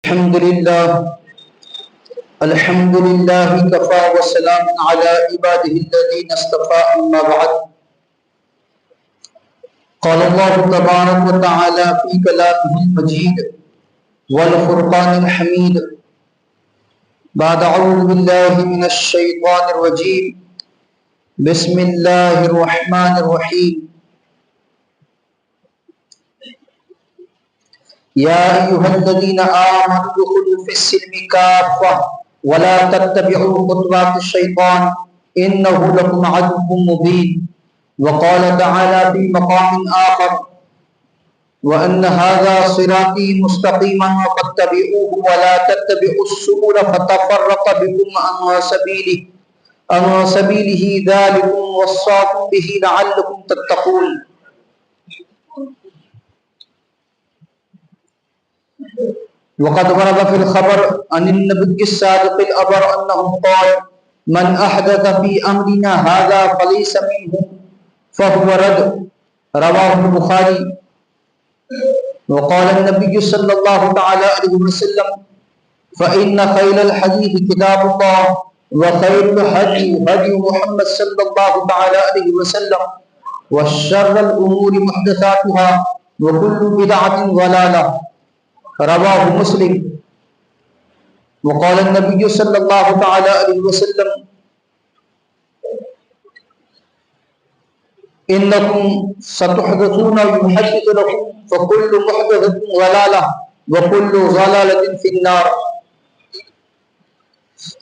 الحمد لله كفى وسلام على عباده الذين اصطفى أما بعد. قال الله تبارك وتعالى في كلامه المجيد والفرقان الحميد بعد أعوذ بالله من الشيطان الرجيم بسم الله الرحمن الرحيم. يا أيها الذين آمنوا ادخلوا في السلم كافة ولا تتبعوا خطوات الشيطان إنه لكم عدو مبين. وقال تعالى في مقام آخر وأن هذا صراطي مستقيما فاتبعوه ولا تتبعوا السبل فتفرق بكم عن سبيله ذلكم وصاكم به لعلكم تتقون. وقد ورد في الخبر عن النبي الصادق الأبر أنه قال من أحدث في أمرنا هذا فليس منه فهو رد. رواه البخاري. وقال النبي صلى الله تعالى عليه وسلم فإن خير الحديث كتاب الله وخير الهدي هدي محمد صلى الله تعالى عليه وسلم وشر الأمور محدثاتها وكل بدعة ضلالة. رواه مسلم. وقال النبي صلى الله تعالى عليه وسلم إنكم ستحدثون ويحدث لكم فكل محدثة ضلالة وكل ضلالة في النار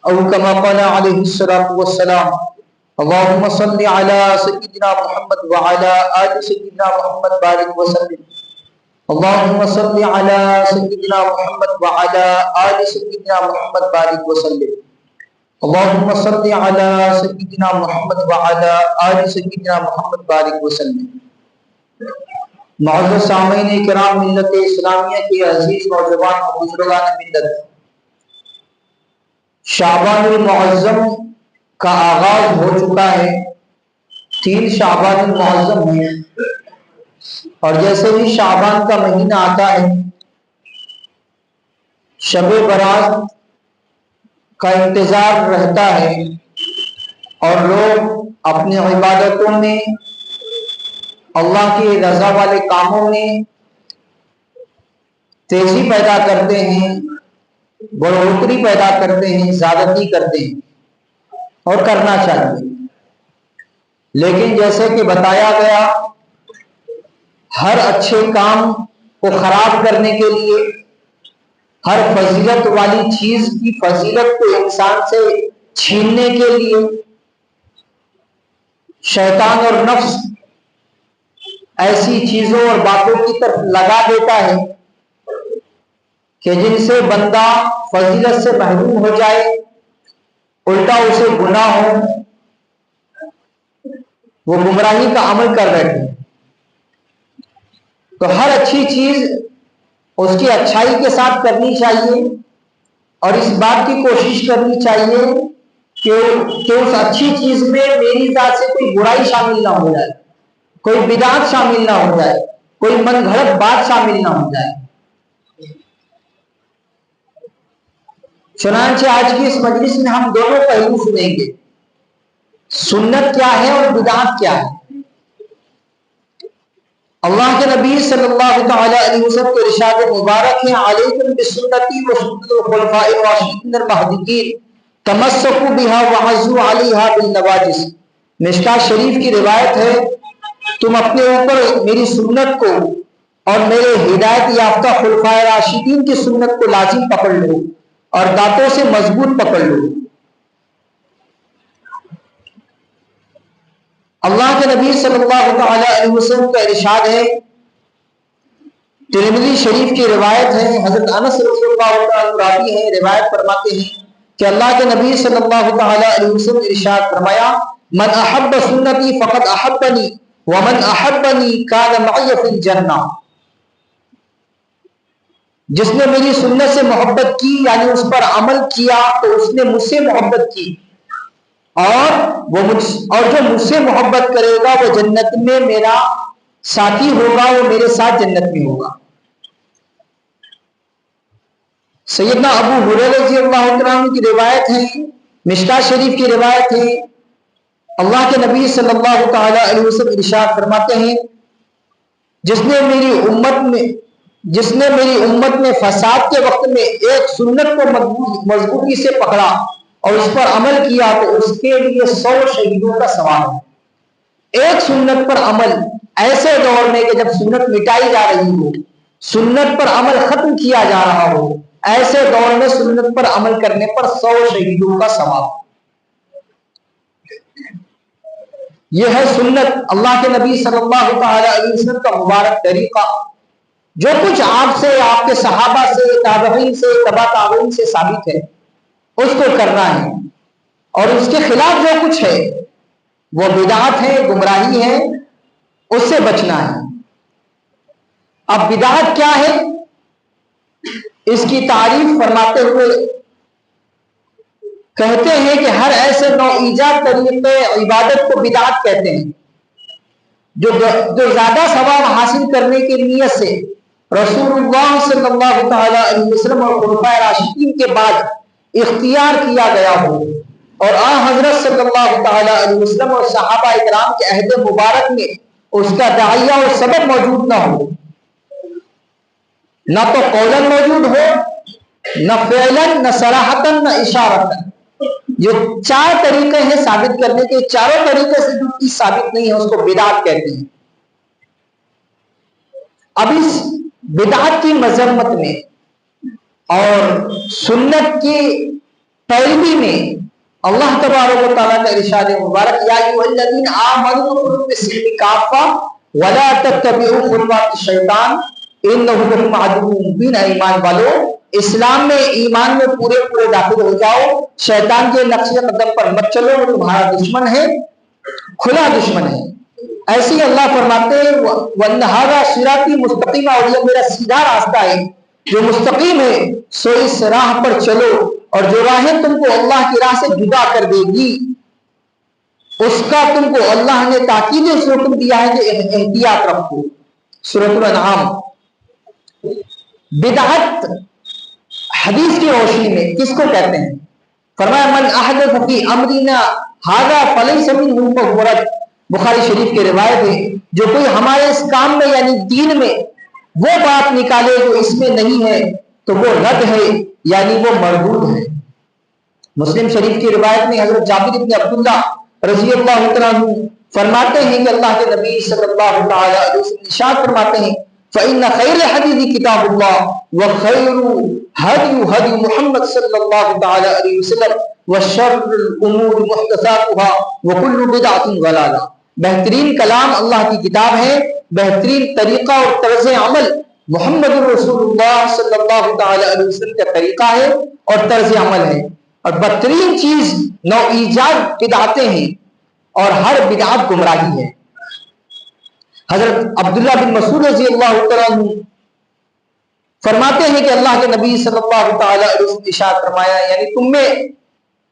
أو كما قال عليه الصلاة والسلام. اللهم صل على سيدنا محمد وعلى آل سيدنا محمد بارك وسلم. اللهم صل على سيدنا محمد وعلى آل سيدنا محمد بارك وسلم. اللهم صل على سيدنا محمد وعلى آل سيدنا محمد بارك وسلم. معزز سامعین کرام، ملت اسلامیہ کے عزیز نوجوان و بزرگان ملت، شعبان المعظم کا آغاز ہو چکا ہے. 3 شعبان المعظم ہیں، اور جیسے ہی شعبان کا مہینہ آتا ہے شب برات کا انتظار رہتا ہے اور لوگ اپنی عبادتوں میں، اللہ کی رضا والے کاموں میں تیزی پیدا کرتے ہیں، بڑھوتری پیدا کرتے ہیں، زیادتی کرتے ہیں، اور کرنا چاہیے. لیکن جیسے کہ بتایا گیا، ہر اچھے کام کو خراب کرنے کے لیے، ہر فضیلت والی چیز کی فضیلت کو انسان سے چھیننے کے لیے شیطان اور نفس ایسی چیزوں اور باتوں کی طرف لگا دیتا ہے کہ جن سے بندہ فضیلت سے محروم ہو جائے، الٹا اسے گناہ ہو، وہ گمراہی کا عمل کر بیٹھے. تو ہر اچھی چیز اس کی اچھائی کے ساتھ کرنی چاہیے، اور اس بات کی کوشش کرنی چاہیے کہ اس اچھی چیز میں میری ذات سے کوئی برائی شامل نہ ہو جائے، کوئی بدعت شامل نہ ہو جائے، کوئی من گھڑت بات شامل نہ ہو جائے. چنانچہ آج کی اس مجلس میں ہم دونوں پہلو سنیں گے، سنت کیا ہے اور بدعت کیا ہے. اللہ کے نبی صلی اللہ تعالی علیہ وسلم کے ارشاد مبارک ہے علیکم بسنتی و سنت الخلفاء الراشدین المہدیین تمسکوا بها وعضوا علیہا بالنواجذ. مشکاۃ شریف کی روایت ہے، تم اپنے اوپر میری سنت کو اور میرے ہدایت یافتہ خلفائے راشدین کی سنت کو لازم پکڑ لو اور دانتوں سے مضبوط پکڑ لو. اللہ کے نبی صلی اللہ تعالی علیہ وسلم کا ارشاد ہے، ترمذی شریف کی روایت ہے، حضرت انس رضی اللہ تعالی راوی ہیں، روایت فرماتے ہیں کہ اللہ کے نبی صلی اللہ تعالی علیہ وسلم نے ارشاد فرمایا من احب سنتی فقد احبنی ومن احبنی کان معی فی الجنہ. جس نے میری سنت سے محبت کی، یعنی اس پر عمل کیا، تو اس نے مجھ سے محبت کی، اور جو مجھ سے محبت کرے گا وہ جنت میں میرا ساتھی ہوگا، وہ میرے ساتھ جنت میں ہوگا. سیدنا ابو ہریرہ رضی اللہ عنہ کی روایت ہے، مشکاۃ شریف کی روایت ہے، اللہ کے نبی صلی اللہ تعالی علیہ وسلم ارشاد فرماتے ہیں، جس نے میری امت میں فساد کے وقت میں ایک سنت کو مضبوطی سے پکڑا اور اس پر عمل کیا تو اس کے لیے 100 شہیدوں کا ثواب ہے۔ ایک سنت پر عمل ایسے دور میں کہ جب سنت مٹائی جا رہی ہو، سنت پر عمل ختم کیا جا رہا ہو، ایسے دور میں سنت پر عمل کرنے پر 100 شہیدوں کا ثواب۔ یہ ہے سنت، اللہ کے نبی صلی اللہ تعالی علیہ وسلم کا مبارک طریقہ، جو کچھ آپ سے، آپ کے صحابہ سے، تابعین سے، تبع تابعین سے ثابت ہے اس کو کرنا ہے، اور اس کے خلاف جو کچھ ہے وہ بدعت ہے، گمراہی ہے، اس سے بچنا ہے۔ اب بدعت کیا ہے، اس کی تعریف فرماتے ہوئے کہتے ہیں کہ ہر ایسے نو ایجاد طریقے عبادت کو بدعت کہتے ہیں جو زیادہ ثواب حاصل کرنے کی نیت سے رسول اللہ صلی اللہ تعالی علیہ وسلم اور خلفائے راشدین کے بعد اختیار کیا گیا ہو، اور حضرت صلی اللہ تعالی علیہ وسلم اور صحابہ اکرام کے عہد مبارک میں اس کا داعیہ اور سبب موجود نہ ہو، نہ تو قولاً موجود ہو، نہ فعلاً، نہ صراحتاً، نہ اشارتاً۔ جو 4 طریقے ہیں ثابت کرنے کے، چاروں طریقے سے جو چیز ثابت نہیں ہے اس کو بدعت کہتے ہیں۔ اب اس بدعت کی مذمت میں اور سنت کی پیروی میں اللہ تبارک و تعالیٰ کا ارشاد مبارک، یا ایھا الذین آمنوا ادخلوا فی السلم کافۃ ولا تتبعوا خطوات الشیطان انہ لکم عدو مبین۔ ایمان والو، اسلام میں، ایمان میں پورے داخل ہو جاؤ، شیطان کے نقش قدم پر مت چلو، وہ تمہارا دشمن ہے، کھلا دشمن ہے۔ ایسے ہی اللہ فرماتے ہیں وَإِنَّ هَذَا صِرَاطِي مُسْتَقِيمًا، اور یہ میرا سیدھا راستہ ہے جو مستقیم ہے، سو اس راہ پر چلو، اور جو راہیں تم کو اللہ کی راہ سے جدا کر دے گی اس کا تم کو اللہ نے تاکید سے حکم دیا ہے کہ احتیاط رکھو۔ سورۃ الانعام۔ بدعت حدیث کی روشنی میں کس کو کہتے ہیں؟ فرمایا من احدث فی امرنا ھذا فلیس منہ فہو رد۔ بخاری شریف کی روایت ہے، جو کوئی ہمارے اس کام میں یعنی دین میں وہ بات نکالے جو اس میں نہیں ہے تو وہ رد ہے، یعنی وہ مردود ہے۔ مسلم شریف کی روایت میں حضرت جابر بن عبداللہ رضی اللہ عنہ فرماتے ہیں کہ اللہ کے نبی صلی اللہ تعالی علیہ وسلم ارشاد فرماتے ہیں فإن خیر الحدیث کتاب اللہ وخیر ہدی ہدی محمد صلی اللہ تعالی علیہ وسلم وشر الامور محدثاتها وکل بدعۃ ضلالہ۔ بہترین کلام اللہ کی کتاب ہے، بہترین طریقہ اور طرز عمل محمد رسول اللہ صلی اللہ تعالی علیہ وسلم کا طریقہ ہے اور طرز عمل ہے، اور بدترین چیز نو ایجاد بدعتیں ہیں، اور ہر بدعت گمراہی ہے۔ حضرت عبداللہ بن مسعود رضی اللہ عنہ فرماتے ہیں کہ اللہ کے نبی صلی اللہ تعالی علیہ وسلم ارشاد فرمایا، یعنی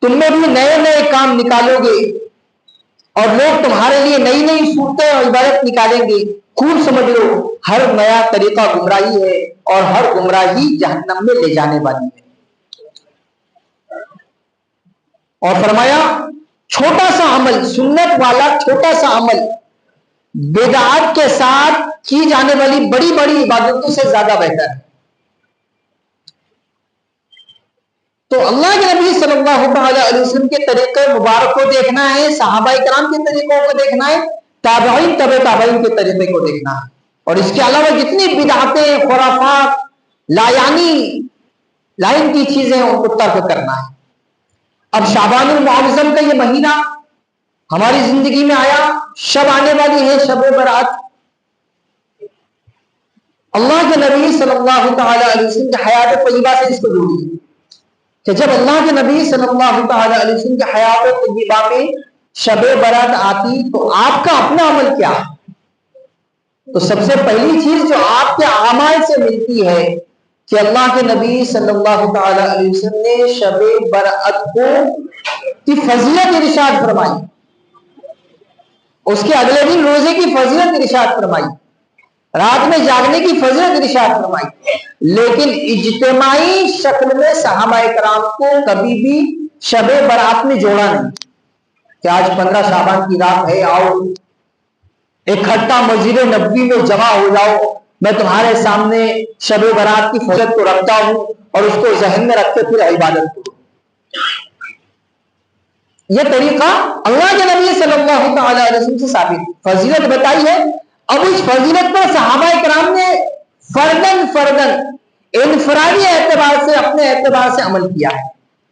تم میں بھی نئے نئے کام نکالو گے اور لوگ تمہارے لیے نئی نئی صورتیں اور عبادت نکالیں گے، خوب سمجھ لو ہر نیا طریقہ گمراہی ہے اور ہر گمراہی جہنم میں لے جانے والی ہے۔ اور فرمایا چھوٹا سا عمل، سنت والا چھوٹا سا عمل بدعات کے ساتھ کی جانے والی بڑی بڑی عبادتوں سے زیادہ بہتر ہے۔ تو اللہ کے نبی صلی اللہ تعالی علیہ وسلم کے طریقے مبارک کو دیکھنا ہے، صحابہ کرام کے طریقوں کو دیکھنا ہے، تابعین تبع تابعین کے طریقے کو دیکھنا ہے، اور اس کے علاوہ جتنی بدعتیں، خرافات، لائن کی چیزیں ہیں ان کو ترک کرنا ہے۔ اب شعبان المعظم کا یہ مہینہ ہماری زندگی میں آیا، شب آنے والی ہے، شب برات۔ اللہ کے نبی صلی اللہ تعالی علیہ وسلم کی حیات طیبہ سے اس کو جوڑیے کہ جب اللہ کے نبی صلی اللہ تعالی علیہ وسلم کی حیات طیبہ میں شب برات آتی تو آپ کا اپنا عمل کیا ہے؟ تو سب سے پہلی چیز جو آپ کے اعمال سے ملتی ہے کہ اللہ کے نبی صلی اللہ تعالی علیہ وسلم نے شب برات کو کی فضیلت ارشاد فرمائی، اس کے اگلے دن روزے کی فضیلت ارشاد فرمائی، رات میں جاگنے کی فضیلت ارشاد فرمائی، لیکن اجتماعی شکل میں صحابہ کرام کو کبھی بھی شب برات میں جوڑا نہیں کہ آج 15 شعبان کی رات ہے، آؤ اکٹھا مسجد نبوی میں جمع ہو جاؤ، میں تمہارے سامنے شب برات کی فضیلت کو رکھتا ہوں اور اس کو ذہن میں رکھ کے پھر عبادت کرو۔ یہ طریقہ اللہ کے نبی صلی اللہ تعالی علیہ وسلم سے ثابت، فضیلت بتائی ہے، اب اس فضیلت پر صحابہ کرام نے فردن انفرادی اعتبار سے، اپنے اعتبار سے عمل کیا ہے،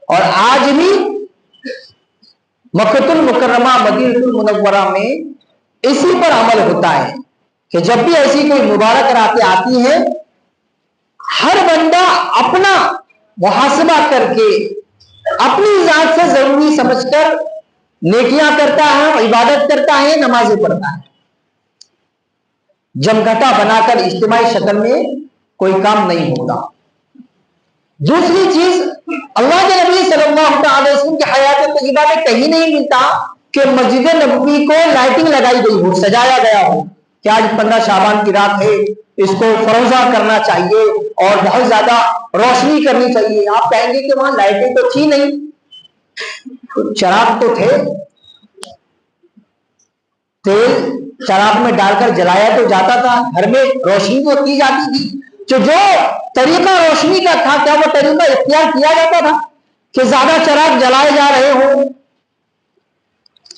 اور آج بھی مکۃ المکرمہ مدینہ المنورہ میں اسی پر عمل ہوتا ہے کہ جب بھی ایسی کوئی مبارک راتیں آتی ہیں، ہر بندہ اپنا محاسبہ کر کے اپنی ذات سے ضروری سمجھ کر نیکیاں کرتا ہے، عبادت کرتا ہے، نمازیں پڑھتا ہے، جمگھٹا بنا کر اجتماعی شکل میں کوئی کام نہیں ہوتا۔ دوسری چیز، اللہ کے نبی صلی اللہ علیہ وسلم کی حیات طیبہ میں کہیں نہیں ملتا کہ مسجد نبوی کو لائٹنگ لگائی گئی ہو، سجایا گیا ہو کہ آج 15 شعبان کی رات ہے، اس کو فروزہ کرنا چاہیے اور بہت زیادہ روشنی کرنی چاہیے۔ آپ کہیں گے کہ وہاں لائٹیں تو تھی نہیں، چراغ تو تھے، تیل چراغ میں ڈال کر جلایا تو جاتا تھا، گھر میں روشنی تو کی جاتی تھی، جو طریقہ روشنی کا تھا کیا وہ طریقہ اختیار کیا جاتا تھا کہ زیادہ چراغ جلائے جا رہے ہوں؟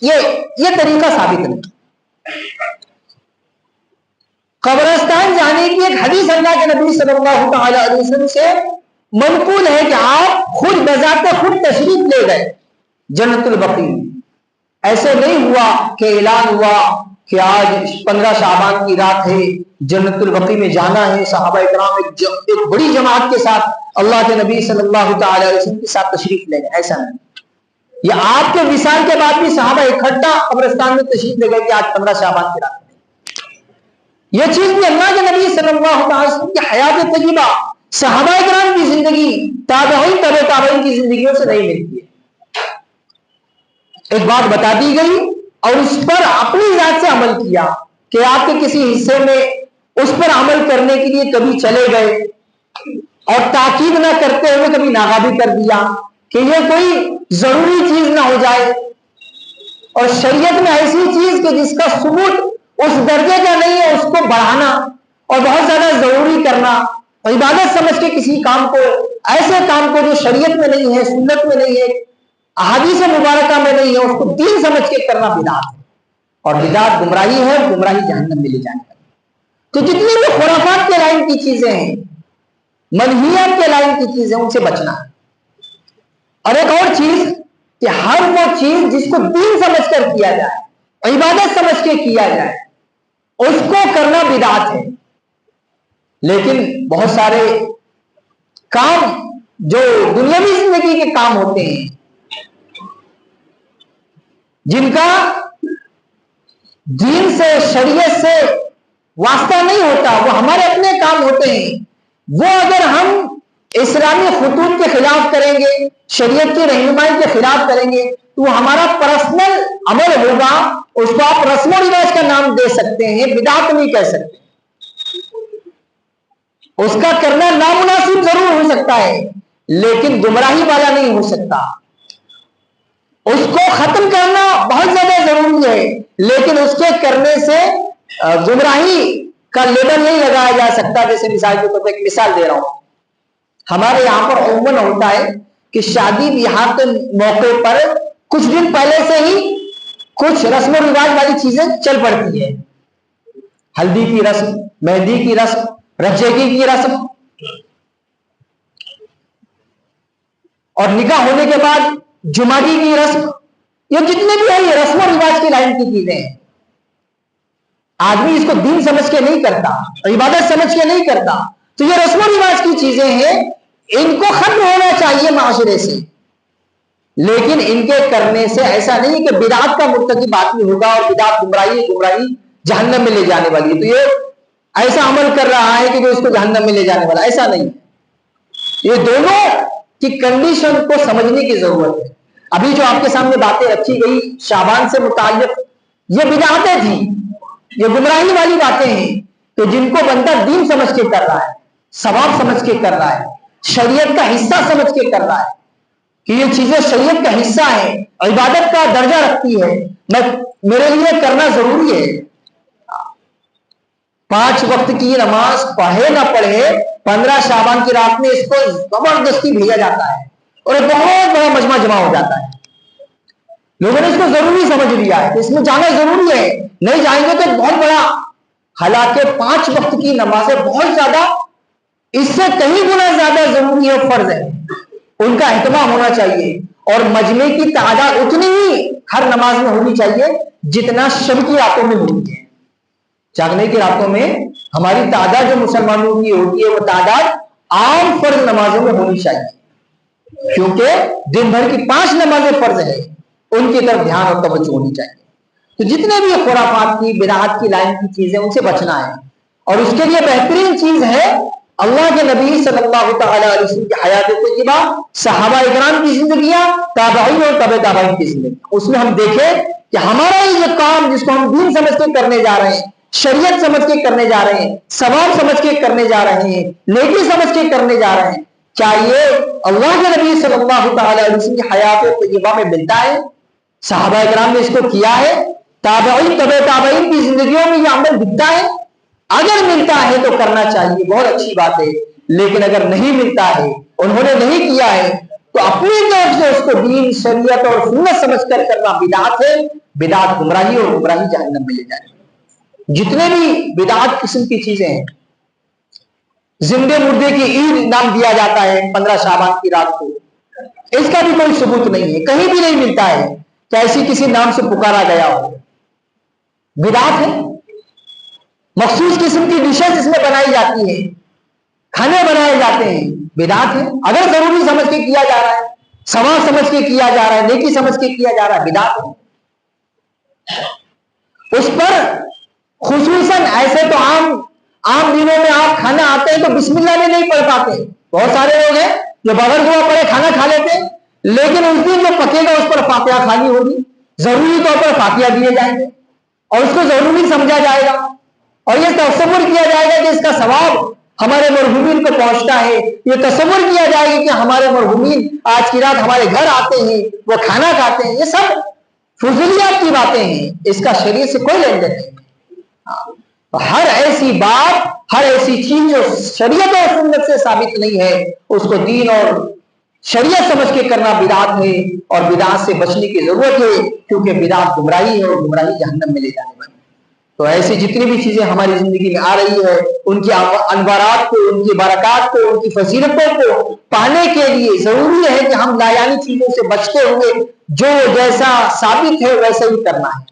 یہ طریقہ ثابت نہیں۔ قبرستان جانے کی ایک حدیث اللہ کے نبی صلی اللہ تعالی علیہ وسلم سے منقول ہے کہ آپ خود بذات خود تشریف لے گئے جنت البقیع۔ ایسے نہیں ہوا کہ اعلان ہوا کہ آج 15 شعبان کی رات ہے، جنت البقیع میں جانا ہے، صحابہ کرام ایک بڑی جماعت کے ساتھ اللہ کے نبی صلی اللہ تعالی علیہ وسلم کے ساتھ تشریف لے گئے، ایسا نہیں۔ یہ آپ کے وصال کے بعد بھی صحابہ اکٹھا قبرستان میں تشریف لے گئے کہ آج 15 شعبان کی رات ہے۔ یہ چیز بھی اللہ کے نبی صلی اللہ علیہ وسلم کی حیات طیبہ، صحابہ کرام کی زندگی، تابعین تبع تابعین کی زندگیوں سے نہیں ملتی ہے۔ ایک بات بتا دی گئی اور اس پر اپنی ذات سے عمل کیا کہ آپ کے کسی حصے میں اس پر عمل کرنے کے لیے کبھی چلے گئے اور تاکید نہ کرتے ہوئے کبھی ناغہ بھی کر دیا کہ یہ کوئی ضروری چیز نہ ہو جائے، اور شریعت میں ایسی چیز کہ جس کا ثبوت اس درجے کا نہیں ہے، اس کو بڑھانا اور بہت زیادہ ضروری کرنا، عبادت سمجھ کے کسی کام کو، ایسے کام کو جو شریعت میں نہیں ہے، سنت میں نہیں ہے، احادیث مبارکہ میں نہیں ہے، اس کو دین سمجھ کے کرنا بدعت ہے، اور بدعت گمراہی ہے، گمراہی جہنم میں لے جانے والی۔ تو جتنی بھی خرافات کے لائن کی چیزیں ہیں، منہیات کے لائن کی چیزیں، ان سے بچنا ہے۔ اور ایک اور چیز کہ ہر وہ چیز جس کو دین سمجھ کر کیا جائے، عبادت سمجھ کے کیا جائے، اس کو کرنا بدعت ہے۔ لیکن بہت سارے کام جو دنیاوی زندگی کے کام ہوتے ہیں، جن کا دین سے، شریعت سے واسطہ نہیں ہوتا، وہ ہمارے اپنے کام ہوتے ہیں، وہ اگر ہم اسلامی خطوط کے خلاف کریں گے، شریعت کی رہنمائی کے خلاف کریں گے، تو ہمارا پرسنل عمل ہوگا، اس کو آپ رسم و رواج کا نام دے سکتے ہیں، بدعت نہیں کہہ سکتے۔ اس کا کرنا نامناسب ضرور ہو سکتا ہے لیکن گمراہی والا نہیں ہو سکتا۔ اس کو ختم کرنا بہت زیادہ ضروری ہے لیکن اس کے کرنے سے گمراہی کا لیبل نہیں لگایا جا سکتا۔ جیسے مثال کے طور پر ایک مثال دے رہا ہوں، ہمارے یہاں پر عموماً ہوتا ہے کہ شادی بیاہ کے موقع پر کچھ دن پہلے سے ہی کچھ رسم و رواج والی چیزیں چل پڑتی ہے، ہلدی کی رسم، مہندی کی رسم، رجیگی کی رسم، اور نکاح ہونے کے بعد جمعگی کی رسم، یہ جتنے بھی ہیں یہ رسم و رواج کی لائن کی چیزیں ہیں۔ آدمی اس کو دین سمجھ کے نہیں کرتا، عبادت سمجھ کے نہیں کرتا، تو یہ رسم و رواج کی چیزیں ہیں، ان کو ختم ہونا چاہیے معاشرے سے، لیکن ان کے کرنے سے ایسا نہیں کہ بدعت کا مرتکب آدمی ہوگا اور بدعت گمراہی جہنم میں لے جانے والی ہے، تو یہ ایسا عمل کر رہا ہے کہ جو اس کو جہنم میں لے جانے والا، ایسا نہیں۔ یہ دونوں کی کنڈیشن کو سمجھنے کی ضرورت ہے۔ ابھی جو آپ کے سامنے باتیں رکھی گئی شعبان سے متعلق، یہ بدعتیں تھیں، یہ گمراہی والی باتیں ہیں، تو جن کو بندہ دین سمجھ کے کر رہا ہے، ثواب سمجھ کے کر رہا ہے، شریعت کا حصہ سمجھ کے کر رہا ہے کہ یہ چیزیں شریعت کا حصہ ہے، عبادت کا درجہ رکھتی ہے، میرے لیے کرنا ضروری ہے۔ 5 وقت کی نماز پڑھے نہ پڑھے، 15 شعبان کی رات میں اس کو زبردستی بھیجا جاتا ہے اور ایک بہت بڑا مجمع جمع ہو جاتا ہے۔ لوگوں نے اس کو ضروری سمجھ لیا ہے کہ اس میں جانا ضروری ہے، نہیں جائیں گے تو بہت بڑا، حالانکہ 5 وقت کی نمازیں بہت زیادہ، اس سے کہیں گنا زیادہ ضروری ہے، فرض ہے، ان کا اہتمام ہونا چاہیے، اور مجمع کی تعداد اتنی ہی ہر نماز میں ہونی چاہیے جتنا شب کی راتوں میں ہوتی ہے۔ جاگنے کی راتوں میں ہماری تعداد جو مسلمانوں کی ہوتی ہے وہ تعداد عام فرض نمازوں میں ہونی چاہیے، کیونکہ دن بھر کی 5 نمازیں فرض ہیں، ان کی طرف دھیان اور توجہ ہونی چاہیے۔ تو جتنے بھی خرافات کی، بدعات کی لائن کی چیزیں، ان سے بچنا ہے، اور اس کے لیے بہترین چیز ہے اللہ کے نبی صلی اللہ تعالی علیہ وسلم کی حیات طیبہ، صحابہ اکرام کی زندگیاں، تابعین اور تبع تابعین کی زندگی، اس میں ہم دیکھیں کہ ہمارا یہ جو کام جس کو ہم دین سمجھ کے کرنے جا رہے ہیں، شریعت سمجھ کے کرنے جا رہے ہیں، ثواب سمجھ کے کرنے جا رہے ہیں، نیکی سمجھ کے کرنے جا رہے ہیں، چاہیے اللہ کے نبی صلی اللہ تعالی علیہ وسلم کی حیات طیبہ میں ملتا ہے، صحابہ اکرام نے اس کو کیا ہے، تابعین تبع تابعین کی زندگیوں میں یہ عمل دکھتا ہے، اگر ملتا ہے تو کرنا چاہیے، بہت اچھی بات ہے، لیکن اگر نہیں ملتا ہے، انہوں نے نہیں کیا ہے، تو اپنی طرف سے اس کو دین، شریعت اور سنت سمجھ کر کرنا بدعت ہے، بدعت گمراہی اور گمراہی جہنم میں لے جائے۔ جتنے بھی بدعت قسم کی چیزیں ہیں، زندے مردے کی عید نام دیا جاتا ہے 15 شعبان کی رات کو، اس کا بھی کوئی ثبوت نہیں ہے، کہیں بھی نہیں ملتا ہے کہ ایسی کسی نام سے پکارا گیا ہو، بدعت ہے۔ مخصوص قسم کی ڈشز اس میں بنائی جاتی ہیں، کھانے بنائے جاتے ہیں، بدعت ہے۔ اگر ضروری سمجھ کے کیا جا رہا ہے، ثواب سمجھ کے کیا جا رہا ہے، نیکی سمجھ کے کیا جا رہا ہے، بدعت ہے۔ اس پر خصوصاً ایسے تو عام دنوں میں آپ کھانا آتے ہیں تو بسم اللہ میں نہیں پڑھ پاتے، بہت سارے لوگ ہیں جو بغیر دعا پڑھے کھانا کھا لیتے ہیں، لیکن اس دن جو پکے گا اس پر فاتحہ کھانی ہوگی، ضروری طور پر فاتحہ دیے جائیں گے، اور اس کو ضروری سمجھا جائے گا، اور یہ تصور کیا جائے گا کہ اس کا ثواب ہمارے مرحومین کو پہنچتا ہے، یہ تصور کیا جائے گا کہ ہمارے مرحومین آج کی رات ہمارے گھر آتے ہیں، وہ کھانا کھاتے ہیں، یہ سب فضولیات کی باتیں ہیں، اس کا شریعت سے کوئی لین دین نہیں۔ ہر ایسی بات، ہر ایسی چیز جو شریعت اور سنت سے ثابت نہیں ہے، اس کو دین اور شریعت سمجھ کے کرنا بدعت ہے، اور بدعت سے بچنے کی ضرورت ہے، کیونکہ بدعت گمراہی ہے، اور گمراہی جہنم میں لے جانے والی ہے۔ تو ایسی جتنی بھی چیزیں ہماری زندگی میں آ رہی ہے، ان کی انوارات کو، ان کی برکات کو، ان کی فضیلتوں کو پانے کے لیے ضروری ہے کہ ہم لایانی چیزوں سے بچتے ہوئے جو جیسا ثابت ہے ویسا ہی کرنا ہے،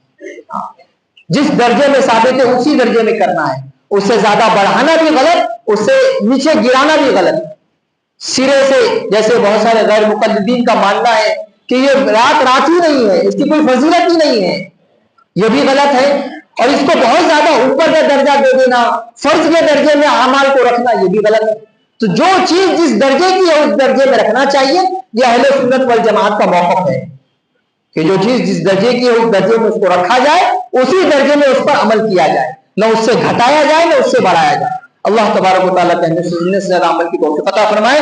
جس درجے میں ثابت ہے اسی درجے میں کرنا ہے، اس سے زیادہ بڑھانا بھی غلط، اس سے نیچے گرانا بھی غلط، سرے سے، جیسے بہت سارے غیر مقلدین کا ماننا ہے کہ یہ رات ہی نہیں ہے، اس کی کوئی فضیلت ہی نہیں ہے، یہ بھی غلط ہے، اور اس کو بہت زیادہ اوپر کا درجہ دے دینا، فرض کے درجے میں اعمال کو رکھنا، یہ بھی غلط ہے۔ تو جو چیز جس درجے کی ہے اس درجے میں رکھنا چاہیے، یہ اہل سنت والجماعت کا موقف ہے کہ جو چیز جس درجے کی ہے اس درجے میں اس کو رکھا جائے، اسی درجے میں اس پر عمل کیا جائے، نہ اس سے گھٹایا جائے نہ اس سے بڑھایا جائے۔ اللہ تبارک و تعالیٰ کہنے سے زیادہ عمل کی توفیق عطا فرمائے۔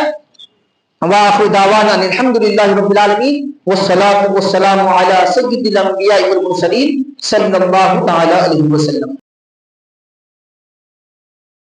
وآخر دعوانا الحمدللہ رب العالمین، والصلاة والسلام علی سید الانبیاء والمرسلین صلی اللہ تعالی علیہ وسلم۔